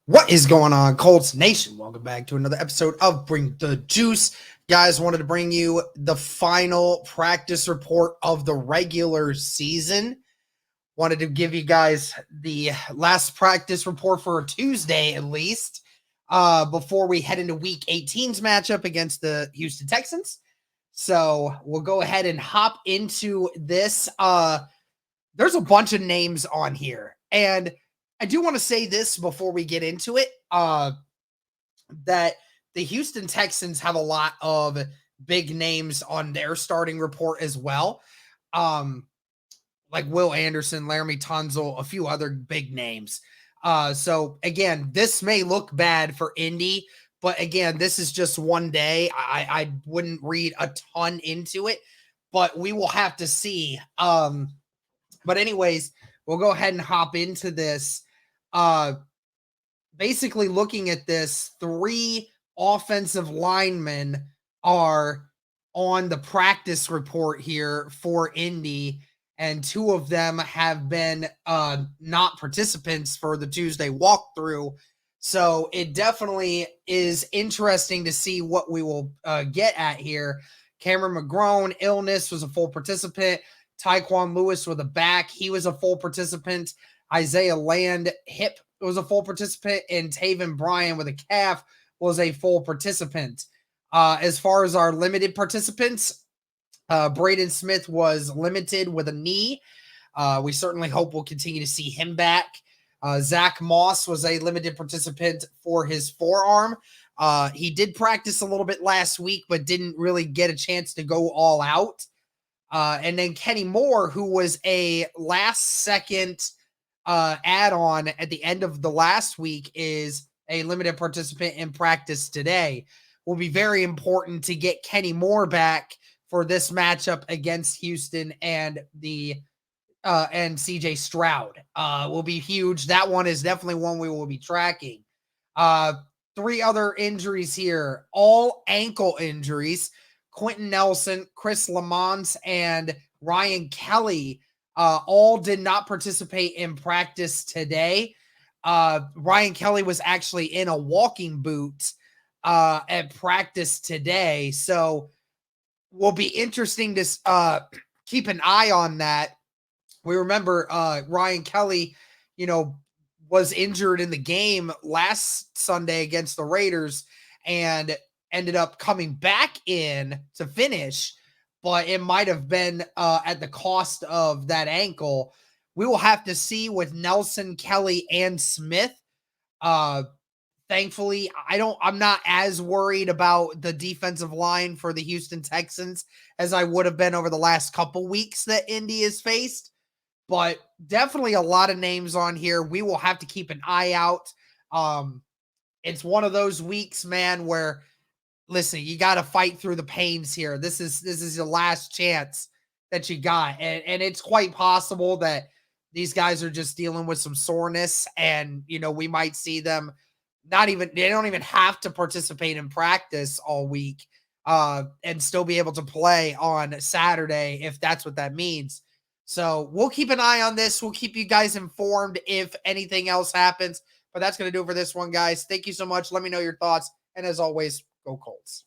What is going on, Colts Nation? Welcome back to another episode of Bring the Juice. Guys, wanted to bring you the final practice report of the regular season. Wanted to give you guys the last practice report for Tuesday, at least, before we head into Week 18's matchup against the Houston Texans. So we'll go ahead and hop into this. There's a bunch of names on here, and I do want to say this before we get into it, that the Houston Texans have a lot of big names on their starting report as well. Like Will Anderson, Laramie Tunzel, a few other big names. So again, this may look bad for Indy, but again, this is just one day. I wouldn't read a ton into it, but we will have to see. But anyways, we'll go ahead and hop into this. Basically looking at this, 3 offensive linemen are on the practice report here for Indy, and 2 of them have been not participants for the Tuesday walkthrough. So it definitely is interesting to see what we will get at here. Cameron McGrone, illness, was a full participant. Tyquan Lewis with a back, he was a full participant. Isaiah Land, hip, was a full participant, and Taven Bryan with a calf was a full participant. As far as our limited participants, Braden Smith was limited with a knee. We certainly hope we'll continue to see him back. Zach Moss was a limited participant for his forearm. He did practice a little bit last week, but didn't really get a chance to go all out. And then Kenny Moore, who was a last-second add-on at the end of the last week, is a limited participant in practice today. Will be very important to get Kenny Moore back for this matchup against Houston and CJ Stroud. Will be huge. That one is definitely one we will be tracking. 3 other injuries here, all ankle injuries. Quentin Nelson, Chris Lamont, and Ryan Kelly all did not participate in practice today. Ryan Kelly was actually in a walking boot at practice today. So will be interesting to keep an eye on that. We remember Ryan Kelly, was injured in the game last Sunday against the Raiders and ended up coming back in to finish, but it might have been at the cost of that ankle. We will have to see with Nelson, Kelly, and Smith. Thankfully, I'm not as worried about the defensive line for the Houston Texans as I would have been over the last couple weeks that Indy has faced, but definitely a lot of names on here. We will have to keep an eye out. It's one of those weeks, man, where listen, you got to fight through the pains here. This is your last chance that you got. And it's quite possible that these guys are just dealing with some soreness, and, we might see them they don't even have to participate in practice all week and still be able to play on Saturday if that's what that means. So we'll keep an eye on this. We'll keep you guys informed if anything else happens, but that's going to do it for this one, guys. Thank you so much. Let me know your thoughts. And as always, go Colts.